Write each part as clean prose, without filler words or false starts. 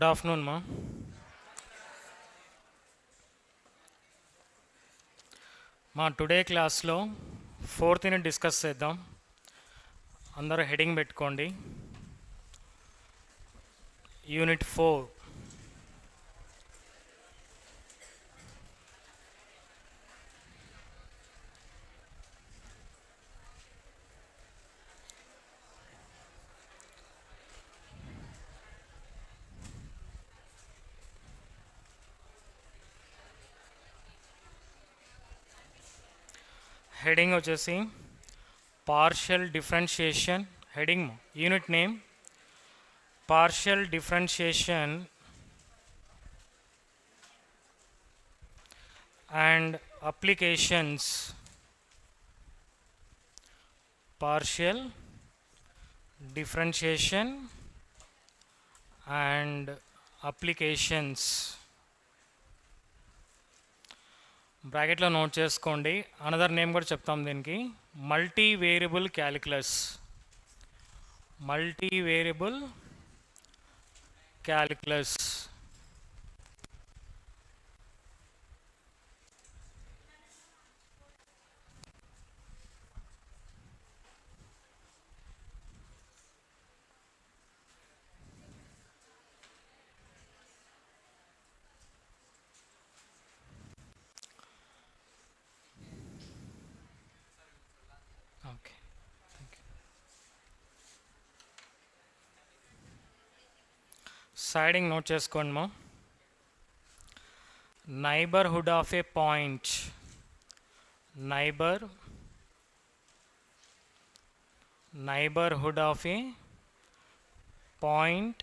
Good afternoon మా today క్లాస్లో fourth unit discuss చేద్దాం. అందరూ హెడింగ్ పెట్టుకోండి. యూనిట్ 4. హెడింగ్ వచ్చేసి partial differentiation. Heading unit name partial differentiation and applications. Partial differentiation and applications బ్రాకెట్లో note చేసుకోండి. అనదర్ నేమ్ కూడా చెప్తాం దీనికి, multi variable calculus. Multi variable calculus. Okay, siding note చేసుకోండి మా. Neighbourhood of A point. Neighbourhood of A point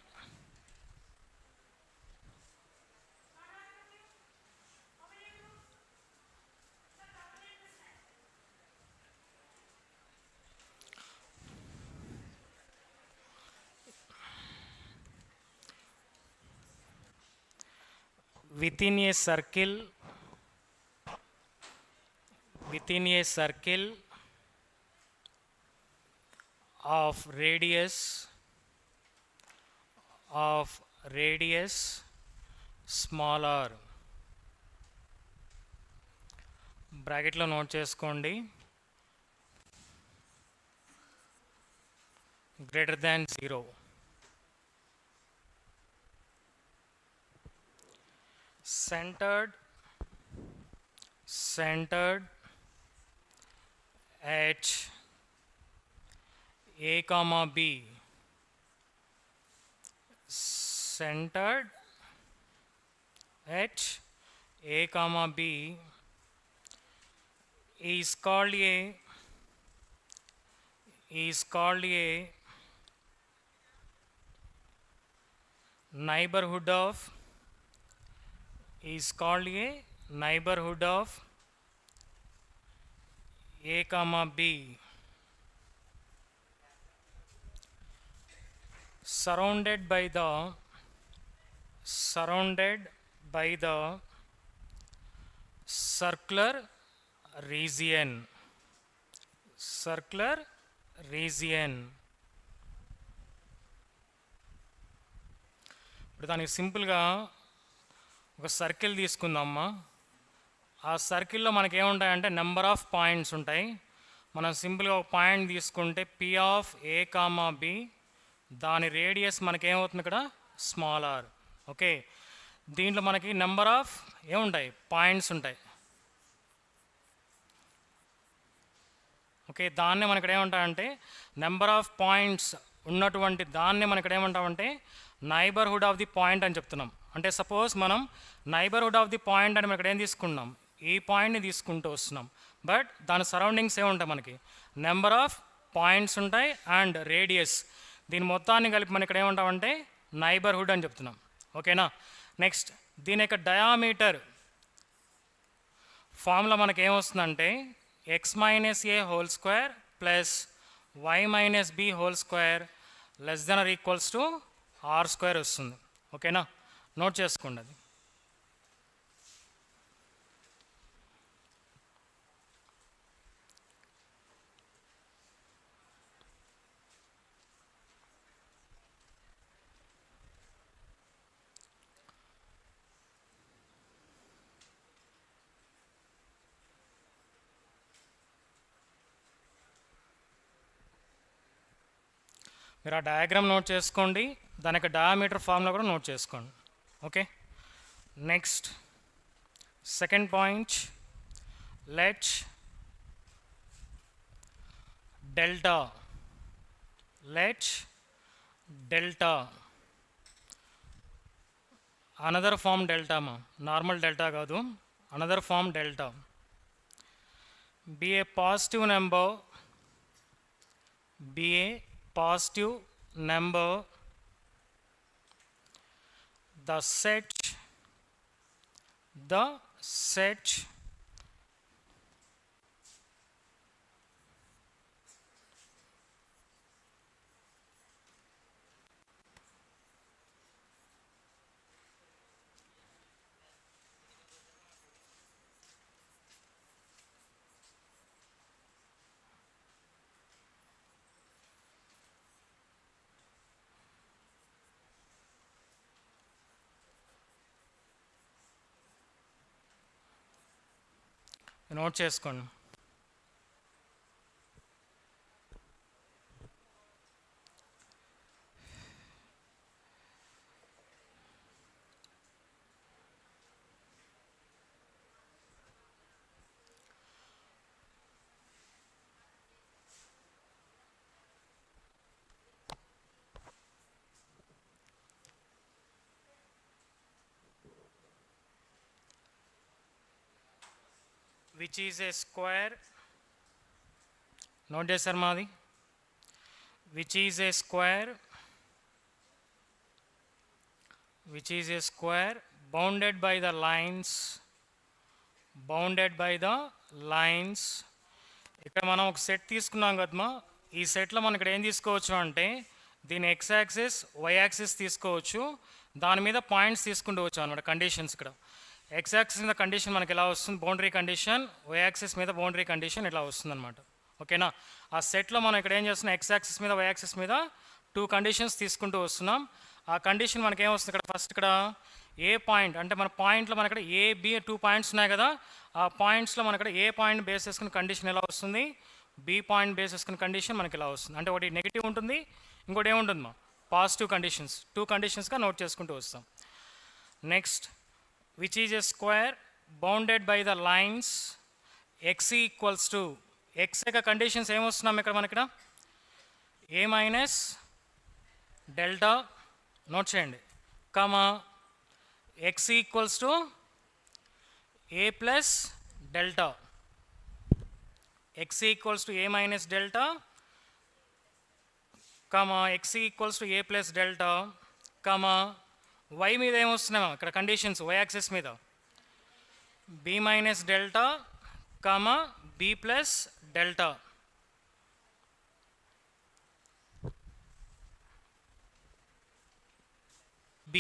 within a circle of radius small r. బ్రాకెట్లో note చేసుకోండి, greater than 0. centered at a comma b. Centered at a comma b is called a neighborhood of a comma b, surrounded by the circular region. ఇప్పుడు దానికి సింపుల్గా ఒక circle తీసుకుందామా. ఆ సర్కిల్లో మనకి ఏముంటాయంటే నెంబర్ ఆఫ్ పాయింట్స్ ఉంటాయి. మనం సింపుల్గా ఒక పాయింట్ తీసుకుంటే P of A comma b, దాని రేడియస్ మనకేమవుతుంది ఇక్కడ స్మాల్ ఆర్. ఓకే, దీంట్లో మనకి నెంబర్ ఆఫ్ ఏముంటాయి పాయింట్స్ ఉంటాయి. ఓకే, దాన్నే మనకి ఇక్కడ ఏమంటామంటే నెంబర్ ఆఫ్ పాయింట్స్ ఉన్నటువంటి దాన్నే మనకి ఇక్కడ ఏమంటామంటే నైబర్హుడ్ ఆఫ్ ది పాయింట్ అని చెప్తున్నాం. అంటే సపోజ్ మనం నైబర్హుడ్ ఆఫ్ ది పాయింట్ అని మనం ఇక్కడ ఏం తీసుకున్నాం, ఈ పాయింట్ని తీసుకుంటూ వస్తున్నాం. బట్ దాని సరౌండింగ్స్ ఏముంటాయి, మనకి నెంబర్ ఆఫ్ పాయింట్స్ ఉంటాయి అండ్ రేడియస్. దీని మొత్తాన్ని కలిపి మనం ఇక్కడ ఏమంటామంటే నైబర్హుడ్ అని చెప్తున్నాం. ఓకేనా. నెక్స్ట్ దీని యొక్క డయామీటర్ ఫార్ములా మనకి ఏమొస్తుందంటే x minus a whole square plus y minus b whole square less than or equals to r square వస్తుంది. ఓకేనా, నోట్ చేసుకోండి అది. మీరు ఆ డయాగ్రామ్ నోట్ చేసుకోండి, దానికి డయామీటర్ ఫార్ములా కూడా నోట్ చేసుకోండి. Okay, next second point, let delta another form delta మా, నార్మల్ డెల్టా కాదు, another form delta be a positive number the set note చేసుకోండి. which is a square, note చేశారు మాది, which is a square bounded by the lines. ఇక్కడ మనం ఒక set తీసుకున్నాం కదమ్మా, ఈ సెట్లో మనం ఇక్కడ ఏం తీసుకోవచ్చు అంటే దీని ఎక్స్ యాక్సిస్ వై యాక్సిస్ తీసుకోవచ్చు, దాని మీద పాయింట్స్ తీసుకుంటూ వచ్చు అనమాట. కండిషన్స్ ఇక్కడ ఎక్స్ యాక్సిస్ మీద కండిషన్ మనకి ఎలా వస్తుంది, బౌండరీ కండిషన్, వై యాక్సిస్ మీద బౌండరీ కండిషన్ ఇలా వస్తుంది అనమాట. ఓకేనా, ఆ సెట్లో మనం ఇక్కడ ఏం చేస్తున్నాం, ఎక్స్ యాక్సిస్ మీద వై యాక్సిస్ మీద 2 కండిషన్స్ తీసుకుంటూ వస్తున్నాం. ఆ కండిషన్ మనకి ఏమొస్తుంది ఇక్కడ, ఫస్ట్ ఇక్కడ ఏ పాయింట్ అంటే మన పాయింట్లో మన ఇక్కడ ఏ బి 2 పాయింట్స్ ఉన్నాయి కదా, ఆ పాయింట్స్లో మన ఇక్కడ ఏ పాయింట్ బేస్ చేసుకుని కండిషన్ ఎలా వస్తుంది, బి పాయింట్ బేస్ చేసుకుని కండిషన్ మనకి ఎలా వస్తుంది. అంటే ఒకటి నెగిటివ్ ఉంటుంది, ఇంకోటి ఏముంటుంది మా పాజిటివ్ కండిషన్స్, 2 కండిషన్స్గా నోట్ చేసుకుంటూ వస్తాం. Next, which is a square bounded by the lines x equals to, x యొక్క కండిషన్స్ ఏమొస్తున్నాం ఇక్కడ మనకి ఇక్కడ a మైనస్ డెల్టా, నోట్ చేయండి, కమా x equals to a plus delta, x equals to a minus delta, comma x equals to a plus delta, comma y మీద ఏమొస్తున్నామో ఇక్కడ conditions, y axis మీద b minus delta, comma b plus delta. b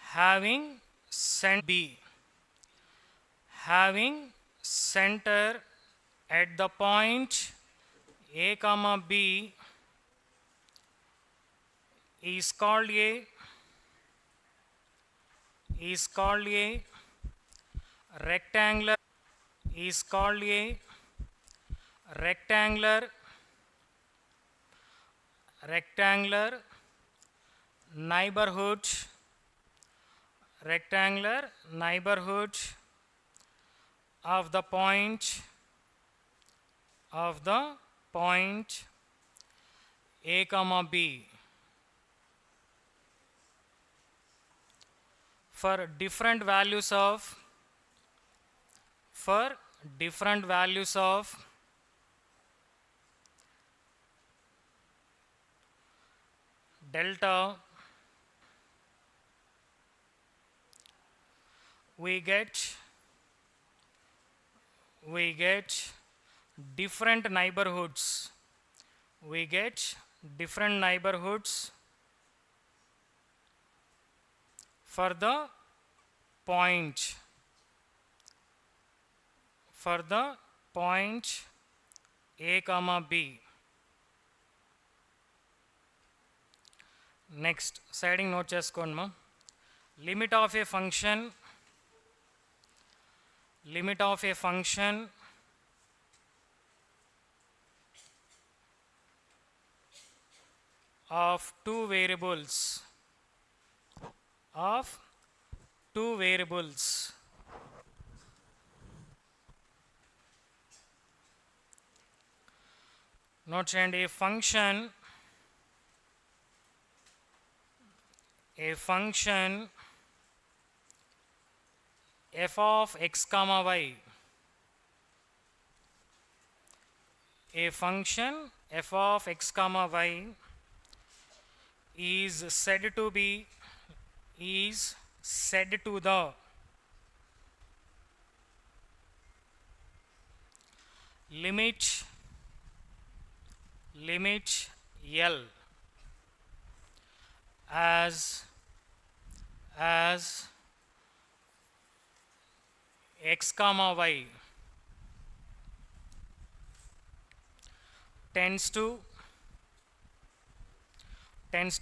having center at the point a comma b is called a rectangular neighborhood of the point a comma b for different values of delta, we get different neighborhoods. For the point a comma b. Next, siding note చేసుకోండి మా, limit of a function of two variables of two variables note చేయండి a function f of x comma y, a function f of x comma y is said to the limit L as x comma y tends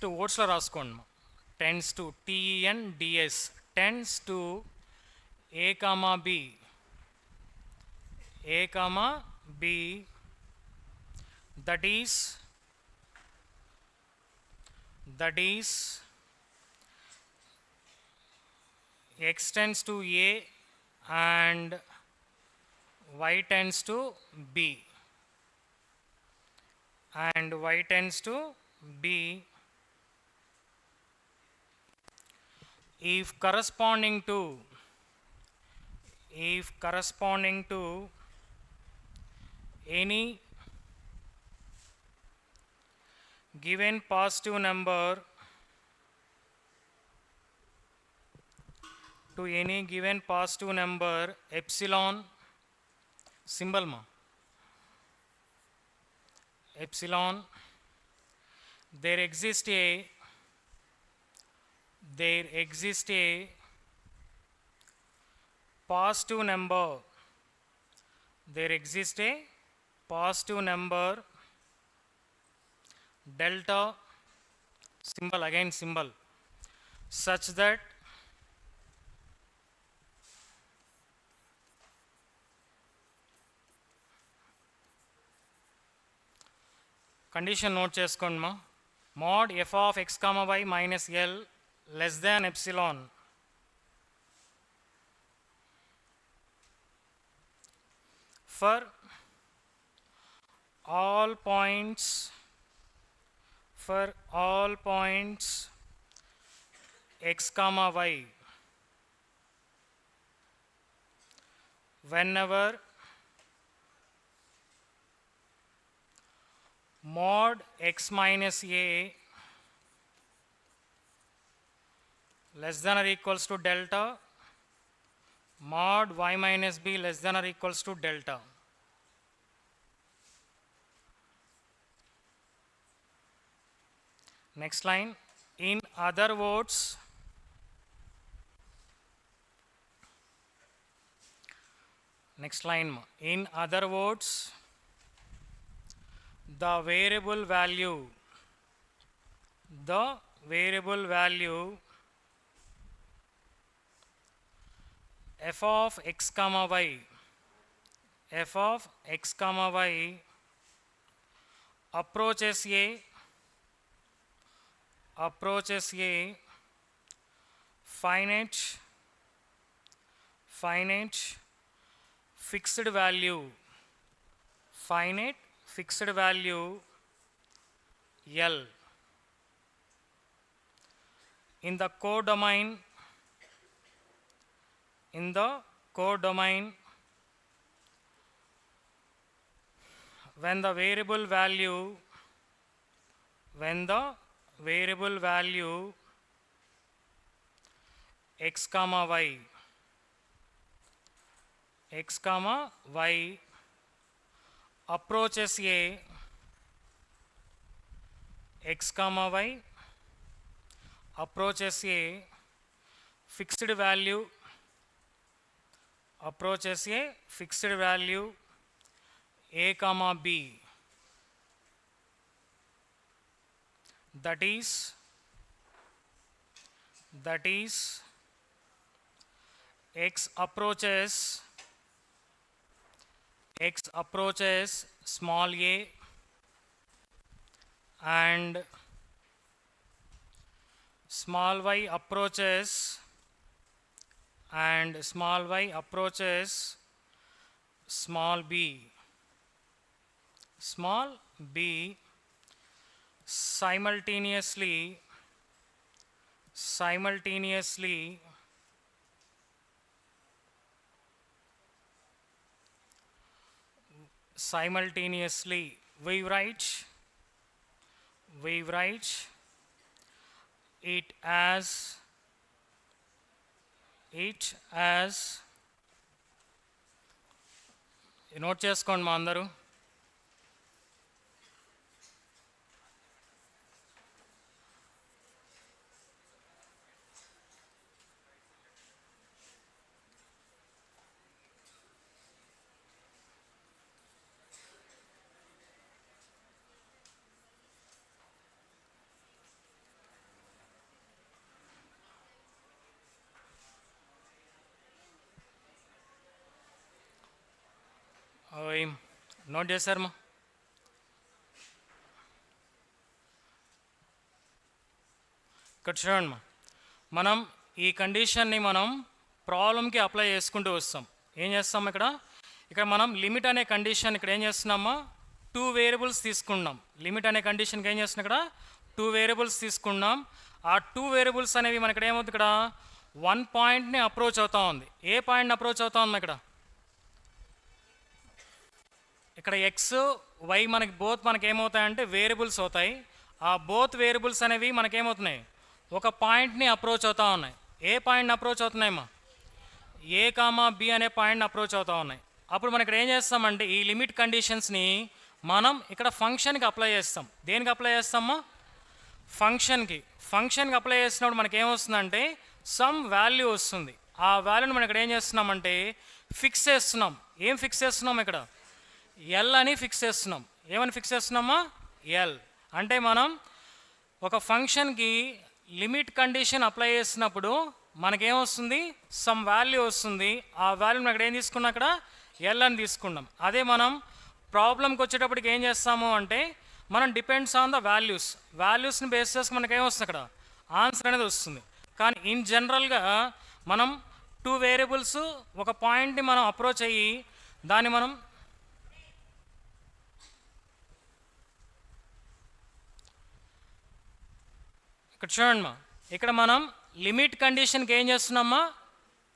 to words లో రాసుకోండి tends to TENDS tends to a comma b that is x tends to a and y tends to b if corresponding to any given positive number epsilon symbol epsilon there exists a positive number delta symbol such that condition note చేసుకోండి mod f of x comma y minus L less than epsilon for all points x comma y whenever mod x minus a less than or equals to delta, mod y minus b less than or equals to delta. Next line, in other words, the variable value f of x comma y approaches a finite fixed value L in the codomain when the variable value x comma y approaches a fixed value a comma b, that is x approaches small a and small y approaches and small y approaches small b simultaneously we write it as note చేసుకోండి మా అందరూ. Note చేశారమ్మా? ఇక్కడ చూడండి, మనం ఈ కండిషన్ని మనం ప్రాబ్లంకి apply చేసుకుంటూ వస్తాం. ఏం చేస్తాం ఇక్కడ మనం లిమిట్ అనే కండిషన్ ఇక్కడ ఏం చేస్తున్నామా, 2 వేరియబుల్స్ తీసుకున్నాం. లిమిట్ అనే కండిషన్కి ఏం చేస్తున్నాం, ఇక్కడ 2 వేరియబుల్స్ తీసుకున్నాం. ఆ 2 వేరియబుల్స్ అనేవి మనకి ఇక్కడ ఏమవుతుంది, ఇక్కడ 1 పాయింట్ని అప్రోచ్ అవుతూ ఉంది. ఏ పాయింట్ని అప్రోచ్ అవుతా ఉంది? ఇక్కడ ఎక్స్ వై మనకి బోత్ మనకి ఏమవుతాయంటే వేరియబుల్స్ అవుతాయి. ఆ బోత్ వేరియబుల్స్ అనేవి మనకేమవుతున్నాయి, ఒక పాయింట్ని అప్రోచ్ అవుతూ ఉన్నాయి. ఏ పాయింట్ని అప్రోచ్ అవుతున్నాయమ్మా? ఏ కామా బి అనే పాయింట్ని అప్రోచ్ అవుతూ ఉన్నాయి. అప్పుడు మనం ఇక్కడ ఏం చేస్తామంటే ఈ లిమిట్ కండిషన్స్ని మనం ఇక్కడ ఫంక్షన్కి అప్లై చేస్తాం. దేనికి అప్లై చేస్తామా? ఫంక్షన్కి అప్లై చేసినప్పుడు మనకి ఏమొస్తుందంటే సమ్ వాల్యూ వస్తుంది. ఆ వాల్యూని మనం ఇక్కడ ఏం చేస్తున్నామంటే ఫిక్స్ చేస్తున్నాం. ఏం ఫిక్స్ చేస్తున్నాం? ఇక్కడ ఎల్ అని ఫిక్స్ చేస్తున్నాం. ఏమని ఫిక్స్ చేస్తున్నామా? ఎల్. అంటే మనం ఒక ఫంక్షన్కి లిమిట్ కండిషన్ అప్లై చేసినప్పుడు మనకేమొస్తుంది, సమ్ వాల్యూ వస్తుంది. ఆ వాల్యూని అక్కడ ఏం తీసుకున్నాం, అక్కడ ఎల్ అని తీసుకున్నాం. అదే మనం ప్రాబ్లంకి వచ్చేటప్పటికి ఏం చేస్తాము అంటే మనం డిపెండ్స్ ఆన్ ద వాల్యూస్ని బేస్ చేసి మనకేమొస్తుంది, అక్కడ ఆన్సర్ అనేది వస్తుంది. కానీ ఇన్ జనరల్గా మనం 2 వేరియబుల్స్ ఒక పాయింట్ని మనం అప్రోచ్ అయ్యి దాన్ని మనం ఇక్కడ చూడండి, ఇక్కడ మనం లిమిట్ కండిషన్కి ఏం చేస్తున్నామా,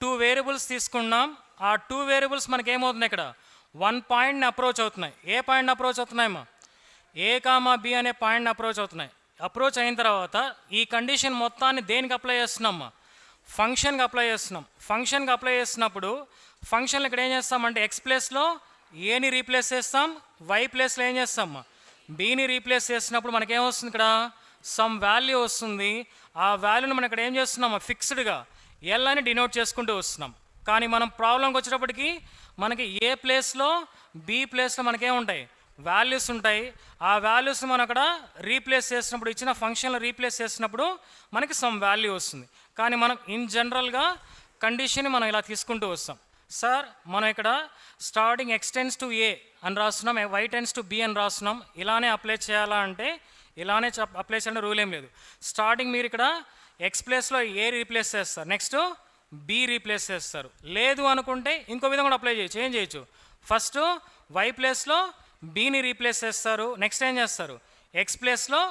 2 వేరియబుల్స్ తీసుకున్నాం. ఆ 2 వేరియబుల్స్ మనకి ఏమవుతున్నాయి, ఇక్కడ 1 పాయింట్ని అప్రోచ్ అవుతున్నాయి. ఏ పాయింట్ని అప్రోచ్ అవుతున్నాయమ్మా? ఏ కామా బి అనే పాయింట్ని అప్రోచ్ అవుతున్నాయి. అప్రోచ్ అయిన తర్వాత ఈ కండిషన్ మొత్తాన్ని దేనికి అప్లై చేస్తున్నామా? ఫంక్షన్కి అప్లై చేస్తున్నాం. ఫంక్షన్కి అప్లై చేసినప్పుడు ఫంక్షన్లో ఇక్కడ ఏం చేస్తామంటే ఎక్స్ ప్లేస్లో ఏని రీప్లేస్ చేస్తాం, వై ప్లేస్లో ఏం చేస్తామా, బిని రీప్లేస్ చేసినప్పుడు మనకేమొస్తుంది, ఇక్కడ సమ్ వాల్యూ వస్తుంది. ఆ వాల్యూని మనం ఇక్కడ ఏం చేస్తున్నామా, ఫిక్స్డ్గా ఎల్ అని డినోట్ చేసుకుంటూ వస్తున్నాం. కానీ మనం ప్రాబ్లంకి వచ్చేటప్పటికి మనకి ఏ ప్లేస్లో బి ప్లేస్లో మనకేముంటాయి, వాల్యూస్ ఉంటాయి. ఆ వాల్యూస్ని మనం అక్కడ రీప్లేస్ చేసినప్పుడు, ఇచ్చిన ఫంక్షన్లో రీప్లేస్ చేసినప్పుడు మనకి సమ్ వాల్యూ వస్తుంది. కానీ మనం ఇన్ జనరల్గా కండిషన్ని మనం ఇలా తీసుకుంటూ వస్తాం. సార్ మనం ఇక్కడ స్టార్టింగ్ ఎక్స్ టెన్స్ టు ఏ అని రాస్తున్నాం, వై టెన్స్ టు బి అని రాస్తున్నాం. ఇలానే అప్లై చేయాలా అంటే ఇలానే అప్లై చేయాలంటే రూల్ ఏం లేదు. స్టార్టింగ్ మీరు ఇక్కడ ఎక్స్ ప్లేస్లో ఏ రీప్లేస్ చేస్తారు, నెక్స్ట్ బి రీప్లేస్ చేస్తారు. లేదు అనుకుంటే ఇంకో విధంగా కూడా అప్లై చేయొచ్చు. ఏం చేయొచ్చు, ఫస్ట్ వై ప్లేస్లో బిని రీప్లేస్ చేస్తారు, నెక్స్ట్ ఏం చేస్తారు, ఎక్స్ ప్లేస్లో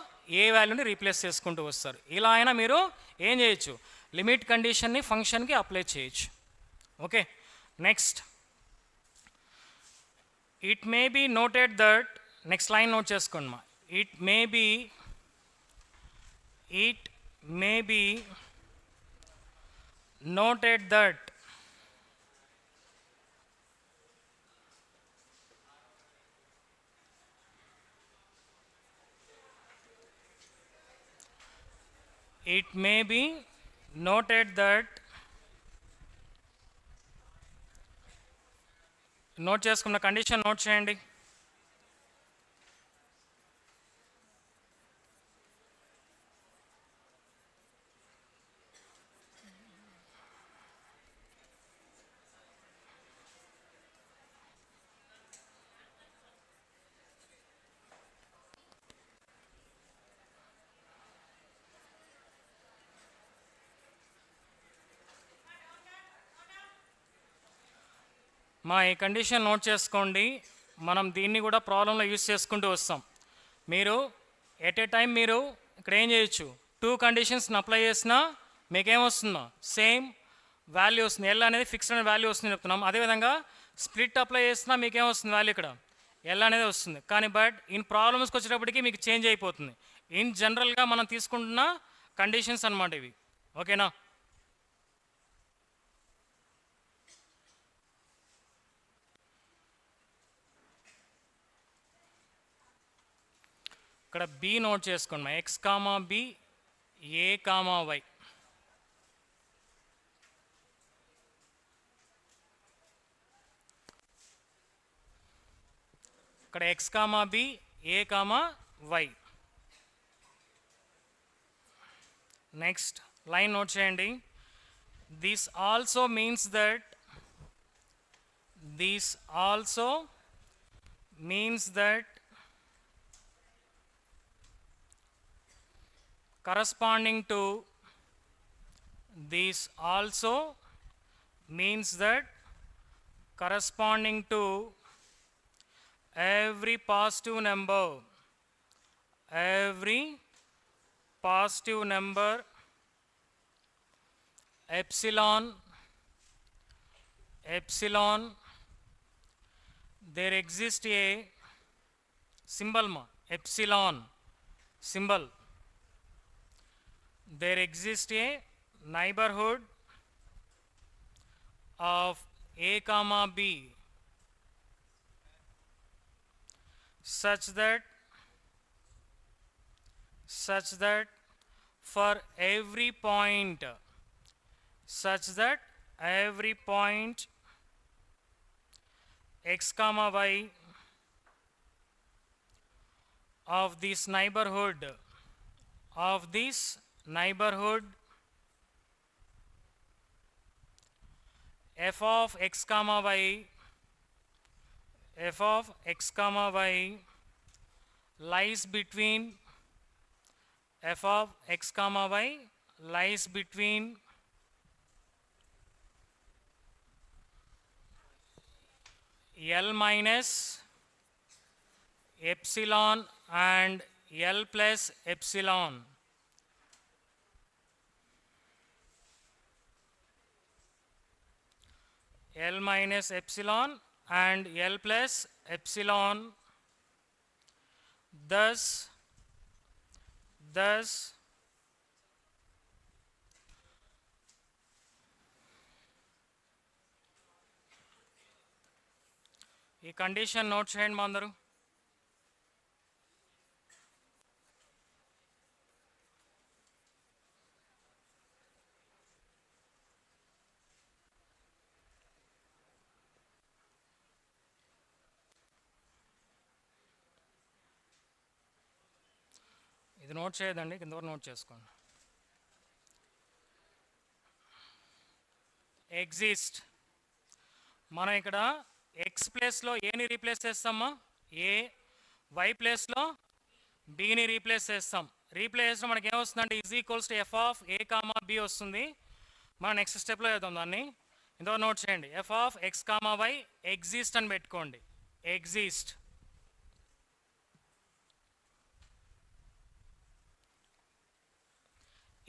ఏ వాల్యూని రీప్లేస్ చేసుకుంటూ వస్తారు. ఇలా అయినా మీరు ఏం చేయొచ్చు, లిమిట్ కండిషన్ని ఫంక్షన్కి అప్లై చేయొచ్చు. Okay, next it may be noted that, next line note చేసుకోండి మా, it may be noted that note చేసుకున్న కండిషన్ నోట్ చేయండి. మా ఈ కండిషన్ నోట్ చేసుకోండి. మనం దీన్ని కూడా ప్రాబ్లంలో యూస్ చేసుకుంటూ వస్తాం. మీరు ఎట్ ఏ టైం మీరు ఇక్కడ ఏం చేయొచ్చు, 2 కండిషన్స్ని అప్లై చేసినా మీకేమొస్తుందో సేమ్ వాల్యూ వస్తుంది. ఎల్ అనేది ఫిక్స్డ్ అనే వాల్యూ వస్తుంది చెప్తున్నాం. అదేవిధంగా స్ప్లిట్ అప్లై చేసినా మీకేమొస్తుంది వాల్యూ ఇక్కడ ఎల్ అనేది వస్తుంది. కానీ బట్ ఇన్ ప్రాబ్లమ్స్కి వచ్చేటప్పటికి మీకు చేంజ్ అయిపోతుంది. ఇన్ జనరల్గా మనం తీసుకుంటున్న కండిషన్స్ అన్నమాట ఇవి. ఓకేనా? ఇక్కడ బి నోట్ చేసుకోండి. X comma B, A comma Y. ఇక్కడ X comma B, A comma Y. Next line note చేయండి. This also means that corresponding to this also means that corresponding to every positive number epsilon there exists a symbol epsilon symbol. There exists a neighborhood of a comma b such that for every point x comma y of this neighborhood f of x comma y lies between L minus epsilon and L plus epsilon. L minus epsilon and L plus epsilon. Thus ఈ condition note చేయండి మా అందరూ. ఇది note చేయదండి, కిందవరకు note చేసుకోండి. Exist, మనం ఇక్కడ X ప్లేస్లో ఏని రీప్లేస్ చేస్తామా, ఏ, వై ప్లేస్లో బిని రీప్లేస్ చేస్తాం. రీప్లేస్ చేస్తే మనకి ఏమొస్తుందంటే is equals to F of A comma B వస్తుంది. మనం నెక్స్ట్ స్టెప్లో వేద్దాం దాన్ని. ఇందులో నోట్ చేయండి. F of X comma Y exist అని పెట్టుకోండి. Exist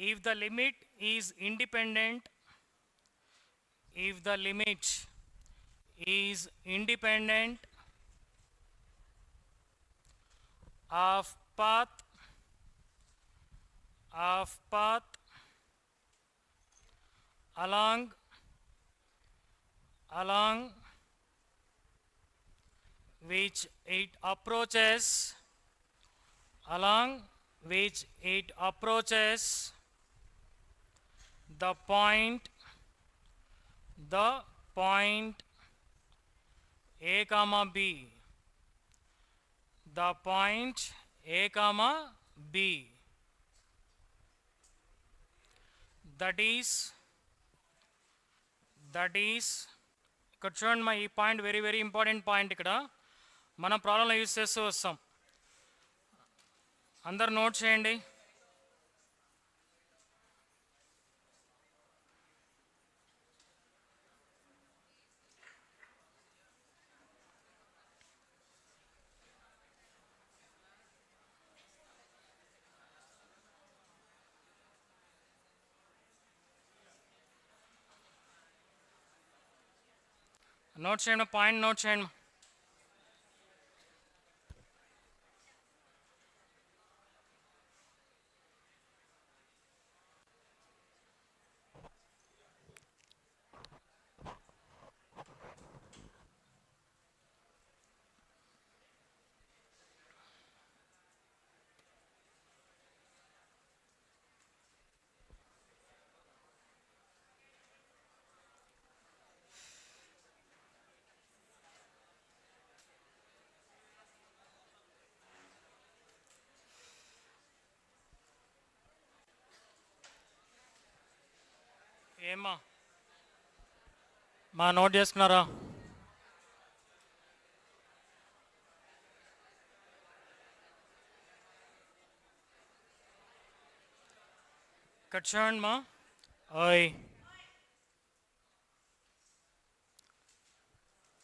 if the limit is independent of path along which it approaches the point a comma b, that is ఇక్కడ చూడండి మా, ఈ point very very important point. ఇక్కడ మనం ప్రాబ్లంలో యూజ్ చేస్తూ వస్తాం. అందరు నోట్ చేయండి. నోట్ చేయండి, పాయింట్ నోట్ చేయండి. ఏమ్మా మా నోట్ చేసుకున్నారా? ఇక్కడ చూడండి మా. ఓయ్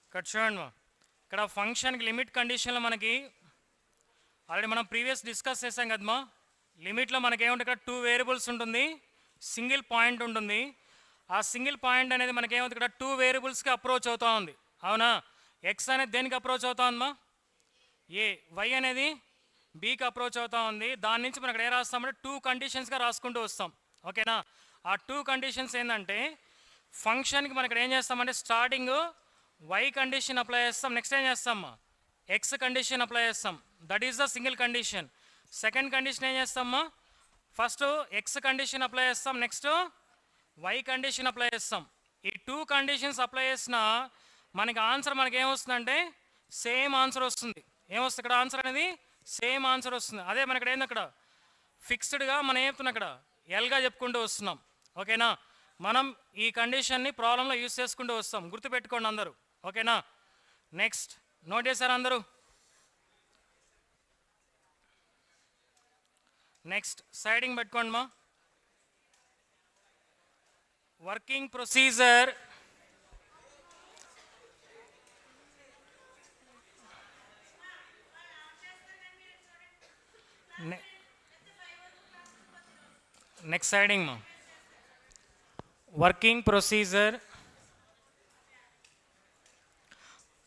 ఇక్కడ చూడండి మా, ఇక్కడ ఫంక్షన్కి లిమిట్ కండిషన్లో మనకి ఆల్రెడీ మనం ప్రీవియస్ డిస్కస్ చేసాం కదమ్మా. లిమిట్లో మనకి ఏముంటుంది, ఇక్కడ 2 వేరియబుల్స్ ఉంటుంది, సింగిల్ పాయింట్ ఉంటుంది. ఆ సింగిల్ పాయింట్ అనేది మనకి ఏముంది, ఇక్కడ 2 వేరియబుల్స్కి అప్రోచ్ అవుతూ ఉంది. అవునా? ఎక్స్ అనేది దేనికి అప్రోచ్ అవుతా ఉందమ్మా? ఏ. వై అనేది బీకి అప్రోచ్ అవుతూ ఉంది. దాని నుంచి మనం ఇక్కడ ఏ రాస్తామంటే 2 కండిషన్స్గా రాసుకుంటూ వస్తాం. ఓకేనా? ఆ 2 కండిషన్స్ ఏంటంటే ఫంక్షన్కి మనం ఇక్కడ ఏం చేస్తామంటే స్టార్టింగ్ వై కండిషన్ అప్లై చేస్తాం, నెక్స్ట్ ఏం చేస్తామా ఎక్స్ కండిషన్ అప్లై చేస్తాం. That is the single condition. Second condition ఏం చేస్తామా, ఫస్ట్ ఎక్స్ కండిషన్ అప్లై చేస్తాం, నెక్స్ట్ వై కండిషన్ అప్లై చేస్తాం. ఈ 2 కండిషన్స్ అప్లై చేసిన మనకి ఆన్సర్ మనకి ఏమొస్తుందంటే సేమ్ ఆన్సర్ వస్తుంది. ఏమొస్తుంది ఇక్కడ ఆన్సర్ అనేది సేమ్ ఆన్సర్ వస్తుంది. అదే మనకి ఇక్కడ ఏంది, అక్కడ ఫిక్స్డ్గా మనం ఏం చెప్తున్నాం, అక్కడ ఎల్గా చెప్పుకుంటూ వస్తున్నాం. ఓకేనా? మనం ఈ కండిషన్ని ప్రాబ్లంలో యూస్ చేసుకుంటూ వస్తాం. గుర్తుపెట్టుకోండి అందరూ. ఓకేనా? నెక్స్ట్ నోట్ చేశారు అందరూ? నెక్స్ట్ సైడింగ్ పెట్టుకోండి మా. వర్కింగ్ ప్రొసీజర్ నెక్స్ట్ సైడింగ్ మా. Working procedure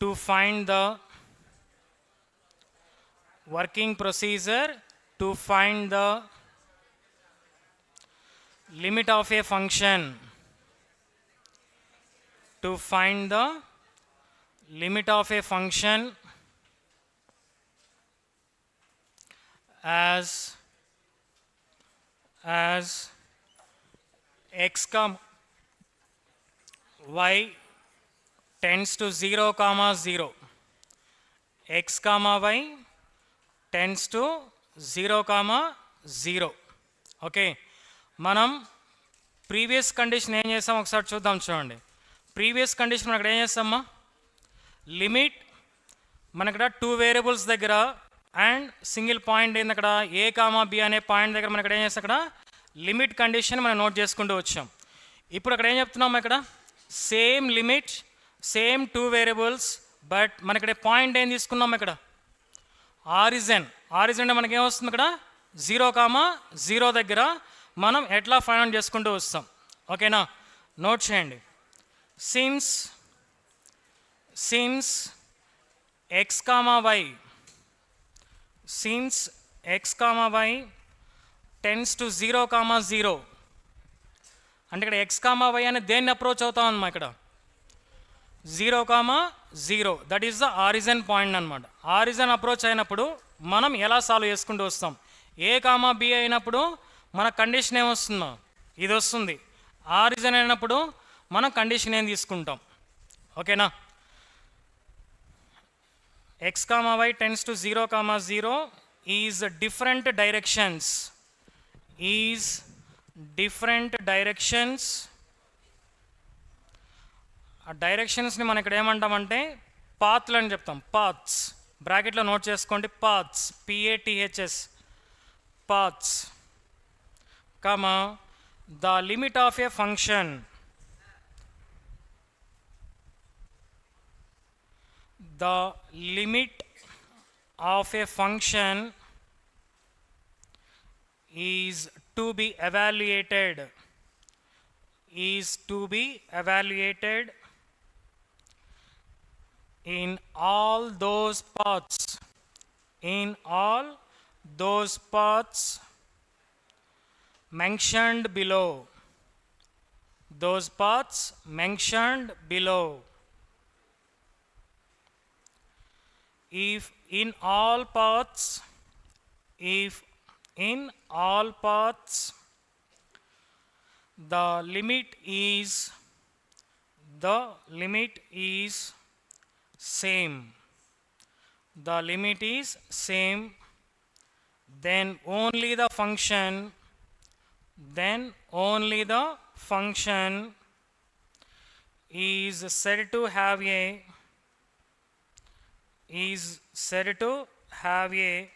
to find the working procedure to find the limit of a function, to find the limit of a function as x comma y tends to 0 comma 0. x comma y tends to 0 comma 0. Okay, మనం previous condition ఏం చేస్తాం ఒకసారి చూద్దాం. చూడండి, previous condition మనం అక్కడ ఏం చేస్తామా, లిమిట్ మనక్కడ 2 వేరియబుల్స్ దగ్గర అండ్ సింగిల్ పాయింట్ ఏంది, అక్కడ ఏ కామా బి అనే పాయింట్ దగ్గర మనం ఇక్కడ ఏం చేస్తాం, అక్కడ లిమిట్ కండిషన్ మనం నోట్ చేసుకుంటూ వచ్చాం. ఇప్పుడు అక్కడ ఏం చెప్తున్నాం, ఇక్కడ same limit, same 2 variables, but మన ఇక్కడ పాయింట్ ఏం తీసుకున్నాం, ఇక్కడ ఆరిజిన్. ఆరిజిన్ అంటే మనకి ఏమొస్తుంది, ఇక్కడ 0 కామా 0 దగ్గర మనం ఎట్లా ఫైండ్ అవుట్ చేసుకుంటూ వస్తాం. ఓకేనా? నోట్ చేయండి. Since x comma y, since x comma y tends to 0 comma 0, అంటే ఇక్కడ ఎక్స్ కామా వై అనేది దేన్ని అప్రోచ్ అవుతాం అన్నమా, ఇక్కడ 0 comma 0, that is the origin point అనమాట. ఆరిజిన్ అప్రోచ్ అయినప్పుడు మనం ఎలా సాల్వ్ చేసుకుంటూ వస్తాం, ఏ కామా బి అయినప్పుడు మన కండిషన్ ఏమొస్తుందో ఇది వస్తుంది. ఆరిజిన్ అయినప్పుడు మనం కండిషన్ ఏం తీసుకుంటాం. ఓకేనా? X comma y tends to 0 comma 0 is different directions, is different directions. ఆ డైరెక్షన్స్ని మనం ఇక్కడ ఏమంటామంటే పాత్లు అని చెప్తాం. పాత్స్, బ్రాకెట్లో నోట్ చేసుకోండి, paths, PATHS, paths. Comma the limit of A function, the limit of A function is to be evaluated, is to be evaluated in all those paths, in all those paths mentioned below, those paths mentioned below. If in all paths, if in all paths the limit is same, the limit is same, then only the function is said to have a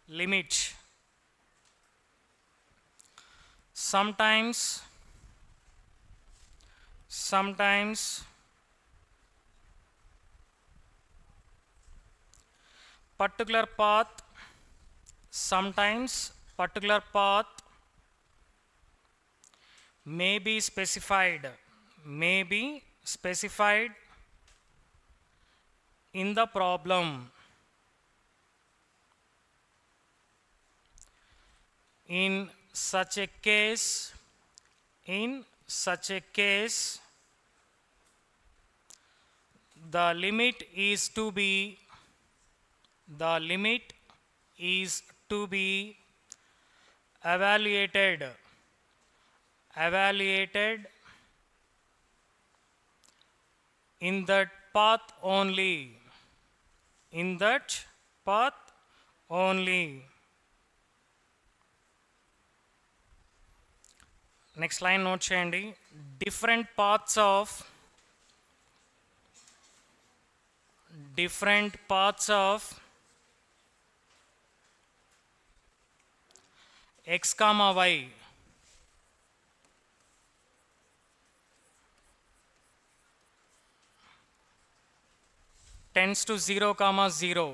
limit. Sometimes particular path may be specified in the problem. In such a case, the limit is to be evaluated in that path only, Next line note cheyandi. Different paths x comma y tends to 0, 0.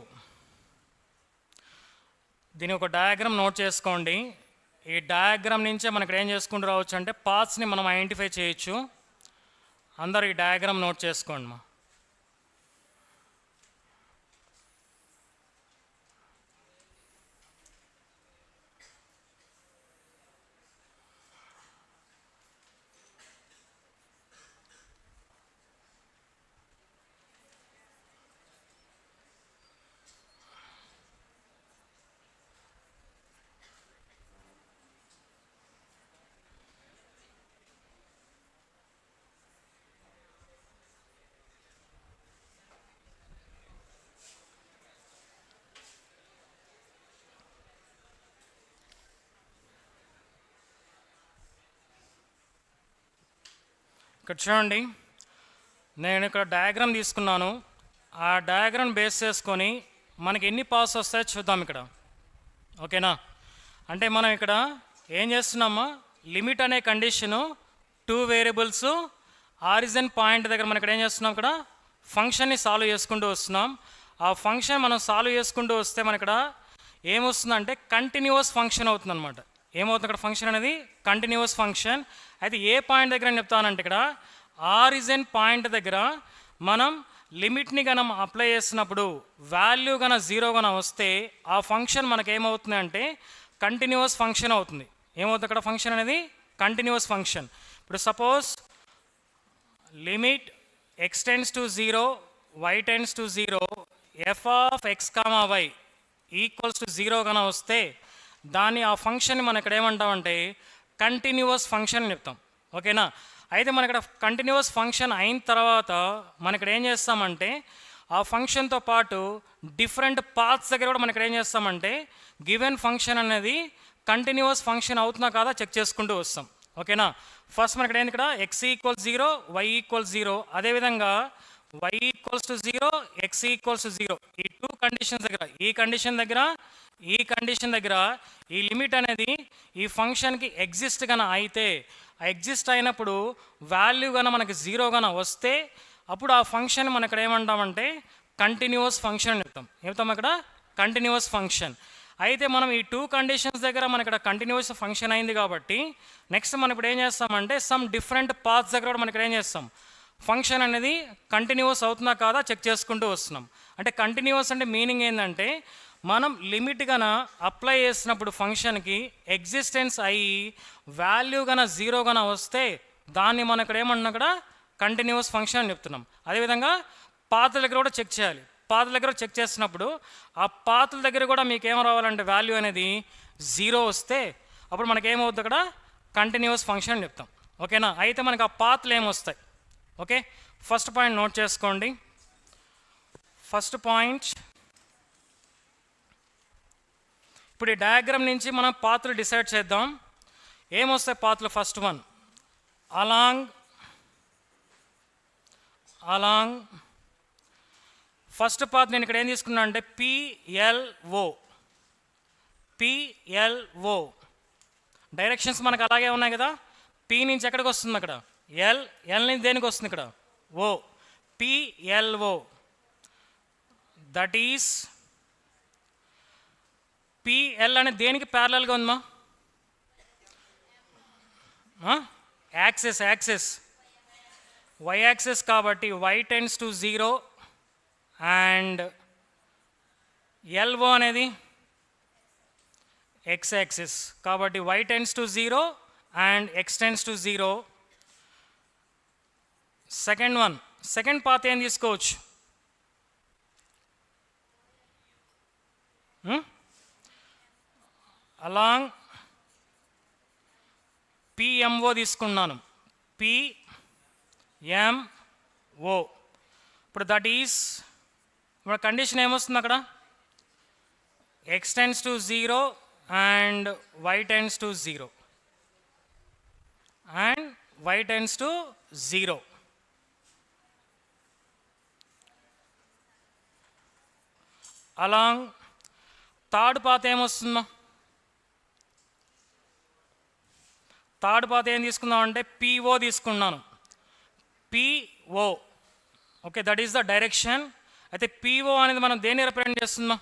దీని ఒక diagram note చేసుకోండి. ఈ diagram నుంచే మనకి ఏం చేసుకుంటూ రావచ్చు అంటే పాత్స్ని మనం ఐడెంటిఫై చేయొచ్చు. అందరూ ఈ డయాగ్రామ్ నోట్ చేసుకోండి మా. ఇక్కడ చూడండి, నేను ఇక్కడ డయాగ్రామ్ తీసుకున్నాను. ఆ డయాగ్రామ్ బేస్ చేసుకొని మనకి ఎన్ని పాస్ వస్తాయో చూద్దాం ఇక్కడ. ఓకేనా? అంటే మనం ఇక్కడ ఏం చేస్తున్నామా, లిమిట్ అనే కండిషను 2 వేరియబుల్స్ ఆరిజిన్ పాయింట్ దగ్గర మనం ఇక్కడ ఏం చేస్తున్నాం, ఇక్కడ ఫంక్షన్ని సాల్వ్ చేసుకుంటూ వస్తున్నాం. ఆ ఫంక్షన్ మనం సాల్వ్ చేసుకుంటూ వస్తే మన ఇక్కడ ఏమొస్తుందంటే కంటిన్యూస్ ఫంక్షన్ అవుతుంది అనమాట. ఏమవుతుంది ఇక్కడ ఫంక్షన్ అనేది కంటిన్యూస్ ఫంక్షన్. అయితే ఏ పాయింట్ దగ్గర నేను చెప్తానంటే ఇక్కడ ఆరిజిన్ పాయింట్ దగ్గర మనం లిమిట్ని గనం అప్లై చేసినప్పుడు వాల్యూ గన 0 గన వస్తే ఆ ఫంక్షన్ మనకు ఏమవుతుంది అంటే కంటిన్యూస్ ఫంక్షన్ అవుతుంది. ఏమవుతుంది అక్కడ ఫంక్షన్ అనేది కంటిన్యూస్ ఫంక్షన్. ఇప్పుడు suppose limit x tends to 0 y tends to 0 f of x comma y equals to 0 గన వస్తే దాన్ని ఆ ఫంక్షన్ని మనం ఇక్కడ ఏమంటామంటే కంటిన్యూస్ ఫంక్షన్ చెప్తాం. ఓకేనా? అయితే మన ఇక్కడ కంటిన్యూస్ ఫంక్షన్ అయిన తర్వాత మన ఇక్కడ ఏం చేస్తామంటే ఆ ఫంక్షన్తో పాటు డిఫరెంట్ పాత్స్ దగ్గర కూడా మనం ఇక్కడ ఏం చేస్తామంటే గివెన్ ఫంక్షన్ అనేది కంటిన్యూస్ ఫంక్షన్ అవుతున్నా కాదా చెక్ చేసుకుంటూ వస్తాం. ఓకేనా? ఫస్ట్ మనకి ఏంది ఇక్కడ x ఈక్వల్స్ 0 y ఈక్వల్స్ 0, అదేవిధంగా y equals to 0 x equals to 0. ఈ 2 కండిషన్స్ దగ్గర ఈ కండిషన్ దగ్గర ఈ లిమిట్ అనేది ఈ ఫంక్షన్కి ఎగ్జిస్ట్ గన అయితే ఎగ్జిస్ట్ అయినప్పుడు వాల్యూ గన మనకి 0 గన వస్తే అప్పుడు ఆ ఫంక్షన్ మనం ఇక్కడ ఏమంటామంటే కంటిన్యూస్ ఫంక్షన్ చెప్తాం అక్కడ కంటిన్యూస్ ఫంక్షన్. అయితే మనం ఈ 2 కండిషన్స్ దగ్గర మన ఇక్కడ కంటిన్యూస్ ఫంక్షన్ అయింది కాబట్టి నెక్స్ట్ మనం ఇప్పుడు ఏం చేస్తామంటే సమ్ డిఫరెంట్ పాత్స్ దగ్గర కూడా మనం ఇక్కడ ఏం చేస్తాం ఫంక్షన్ అనేది కంటిన్యూస్ అవుతుందా కాదా చెక్ చేసుకుంటూ వస్తున్నాం. అంటే కంటిన్యూస్ అంటే మీనింగ్ ఏంటంటే మనం లిమిట్ గన అప్లై చేసినప్పుడు ఫంక్షన్కి ఎగ్జిస్టెన్స్ అయ్యి వాల్యూ గన 0 గన వస్తే దాన్ని మనం ఇక్కడ ఏమన్నా కూడా కంటిన్యూస్ ఫంక్షన్ అని చెప్తున్నాం. అదేవిధంగా పాతల దగ్గర కూడా చెక్ చేయాలి. పాతల దగ్గర చెక్ చేసినప్పుడు ఆ పాతల దగ్గర కూడా మీకు ఏం రావాలంటే వాల్యూ అనేది 0 వస్తే అప్పుడు మనకేమవుతుంది అక్కడ కంటిన్యూస్ ఫంక్షన్ అని చెప్తాం. ఓకేనా? అయితే మనకు ఆ పాత్రలు ఏమొస్తాయి? ఓకే, ఫస్ట్ పాయింట్ నోట్ చేసుకోండి. ఫస్ట్ పాయింట్, ఇప్పుడు ఈ డయాగ్రామ్ నుంచి మనం పాత్రలు డిసైడ్ చేద్దాం. ఏమొస్తాయి పాత్రలు? First one along first path నేను ఇక్కడ ఏం తీసుకున్నా అంటే పిఎల్ఓ డైరెక్షన్స్ మనకు అలాగే ఉన్నాయి కదా. పి నుంచి ఎక్కడికి వస్తుంది? అక్కడ ఎల్ నుంచి దేనికి వస్తుంది? ఇక్కడ O. PLO that is PL అనేది దేనికి ప్యారలల్గా ఉందమ్మా? యాక్సెస్ వై యాక్సెస్ కాబట్టి y tends to 0 and LO అనేది x యాక్సిస్ కాబట్టి y tends to 0 and x tends to 0. Second path ఏం తీసుకోవచ్చు? అలాంగ్ పిఎంఓ తీసుకున్నాను. పిఎంఓ ఇప్పుడు దట్ ఈస్ మన కండిషన్ ఏమొస్తుంది అక్కడ? x tends to 0 and y tends to 0 and y tends to 0. Along third path ఏమొస్తుందో? Third path ఏం తీసుకుందాం అంటే పిఓ తీసుకున్నాను. PO okay, that is the direction. అయితే పిఓ అనేది మనం దేన్ని రిప్రజెంట్ చేస్తున్నాం?